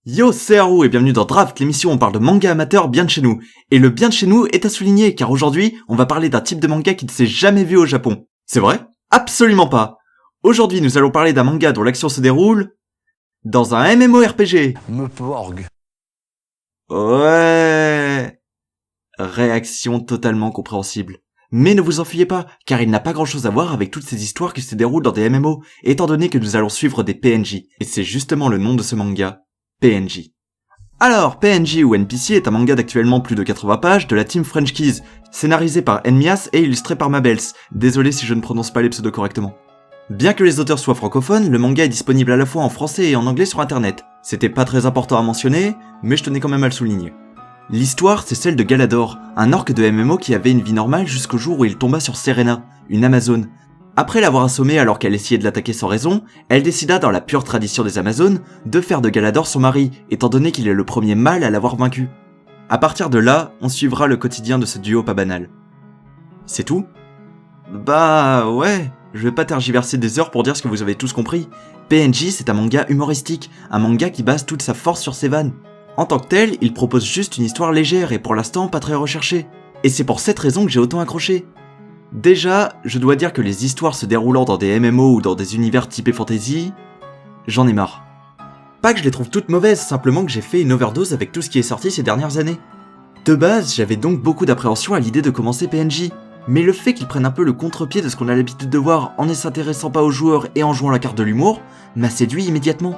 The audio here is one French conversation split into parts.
Yo, c'est Haru et bienvenue dans Draft, l'émission où on parle de manga amateur bien de chez nous. Et le bien de chez nous est à souligner car aujourd'hui, on va parler d'un type de manga qui ne s'est jamais vu au Japon. C'est vrai? Absolument pas. Aujourd'hui, nous allons parler d'un manga dont l'action se déroule dans un MMORPG. Meporg. Ouais. Réaction totalement compréhensible. Mais ne vous enfuyez pas, car il n'a pas grand chose à voir avec toutes ces histoires qui se déroulent dans des MMO, étant donné que nous allons suivre des PNJ. Et c'est justement le nom de ce manga. PNJ. Alors, PNJ ou NPC est un manga d'actuellement plus de 80 pages de la team French Keys, scénarisé par Enmias et illustré par Mabels. Désolé si je ne prononce pas les pseudos correctement. Bien que les auteurs soient francophones, le manga est disponible à la fois en français et en anglais sur internet. C'était pas très important à mentionner, mais je tenais quand même à le souligner. L'histoire, c'est celle de Galador, un orc de MMO qui avait une vie normale jusqu'au jour où il tomba sur Serena, une Amazone. Après l'avoir assommée alors qu'elle essayait de l'attaquer sans raison, elle décida, dans la pure tradition des Amazones, de faire de Galador son mari, étant donné qu'il est le premier mâle à l'avoir vaincu. À partir de là, on suivra le quotidien de ce duo pas banal. C'est tout ? Bah ouais, je vais pas tergiverser des heures pour dire ce que vous avez tous compris. PNJ, c'est un manga humoristique, un manga qui base toute sa force sur ses vannes. En tant que tel, il propose juste une histoire légère et pour l'instant pas très recherchée. Et c'est pour cette raison que j'ai autant accroché. Déjà, je dois dire que les histoires se déroulant dans des MMO ou dans des univers typés fantasy, j'en ai marre. Pas que je les trouve toutes mauvaises, simplement que j'ai fait une overdose avec tout ce qui est sorti ces dernières années. De base, j'avais donc beaucoup d'appréhension à l'idée de commencer PNJ, mais le fait qu'ils prennent un peu le contre-pied de ce qu'on a l'habitude de voir en ne s'intéressant pas aux joueurs et en jouant la carte de l'humour, m'a séduit immédiatement.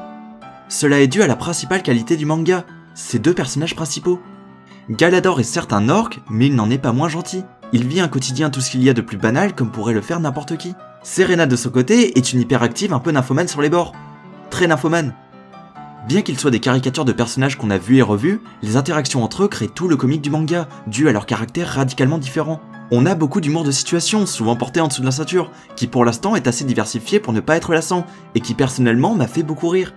Cela est dû à la principale qualité du manga, ses deux personnages principaux. Galador est certes un orc, mais il n'en est pas moins gentil. Il vit un quotidien tout ce qu'il y a de plus banal comme pourrait le faire n'importe qui. Serena de son côté est une hyperactive un peu nymphomane sur les bords. Très nymphomane. Bien qu'ils soient des caricatures de personnages qu'on a vus et revus, les interactions entre eux créent tout le comique du manga, dû à leur caractère radicalement différent. On a beaucoup d'humour de situation, souvent porté en dessous de la ceinture, qui pour l'instant est assez diversifié pour ne pas être lassant, et qui personnellement m'a fait beaucoup rire.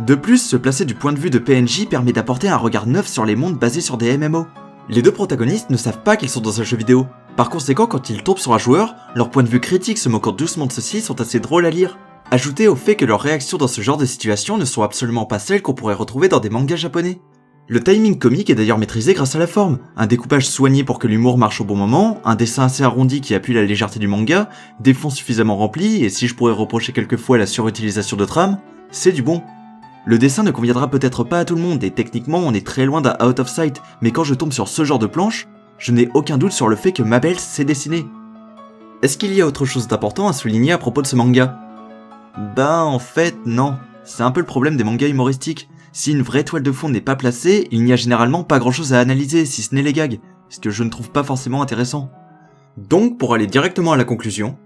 De plus, se placer du point de vue de PNJ permet d'apporter un regard neuf sur les mondes basés sur des MMO. Les deux protagonistes ne savent pas qu'ils sont dans un jeu vidéo. Par conséquent, quand ils tombent sur un joueur, leurs points de vue critiques se moquant doucement de ceux-ci sont assez drôles à lire. Ajoutez au fait que leurs réactions dans ce genre de situation ne sont absolument pas celles qu'on pourrait retrouver dans des mangas japonais. Le timing comique est d'ailleurs maîtrisé grâce à la forme, un découpage soigné pour que l'humour marche au bon moment, un dessin assez arrondi qui appuie la légèreté du manga, des fonds suffisamment remplis, et si je pourrais reprocher quelquefois la surutilisation de trames, c'est du bon. Le dessin ne conviendra peut-être pas à tout le monde et techniquement on est très loin d'un out of sight, mais quand je tombe sur ce genre de planche, je n'ai aucun doute sur le fait que Mabels sait dessiner. Est-ce qu'il y a autre chose d'important à souligner à propos de ce manga ? Ben en fait non, c'est un peu le problème des mangas humoristiques. Si une vraie toile de fond n'est pas placée, il n'y a généralement pas grand chose à analyser si ce n'est les gags, ce que je ne trouve pas forcément intéressant. Donc pour aller directement à la conclusion,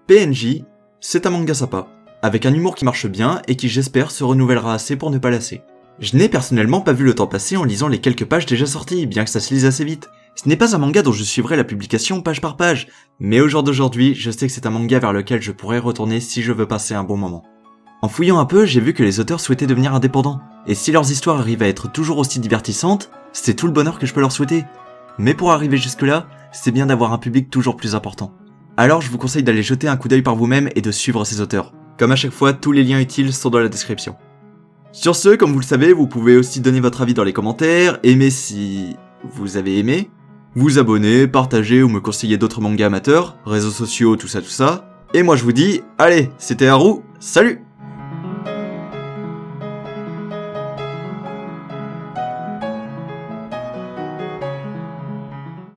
PNJ, c'est un manga sympa, avec un humour qui marche bien et qui j'espère se renouvellera assez pour ne pas lasser. Je n'ai personnellement pas vu le temps passer en lisant les quelques pages déjà sorties, bien que ça se lise assez vite. Ce n'est pas un manga dont je suivrai la publication page par page, mais au jour d'aujourd'hui, je sais que c'est un manga vers lequel je pourrais retourner si je veux passer un bon moment. En fouillant un peu, j'ai vu que les auteurs souhaitaient devenir indépendants, et si leurs histoires arrivent à être toujours aussi divertissantes, c'est tout le bonheur que je peux leur souhaiter. Mais pour arriver jusque-là, c'est bien d'avoir un public toujours plus important. Alors je vous conseille d'aller jeter un coup d'œil par vous-même et de suivre ces auteurs. Comme à chaque fois, tous les liens utiles sont dans la description. Sur ce, comme vous le savez, vous pouvez aussi donner votre avis dans les commentaires, aimer si vous avez aimé, vous abonner, partager ou me conseiller d'autres mangas amateurs, réseaux sociaux, tout ça. Et moi je vous dis, allez, c'était Haru, salut!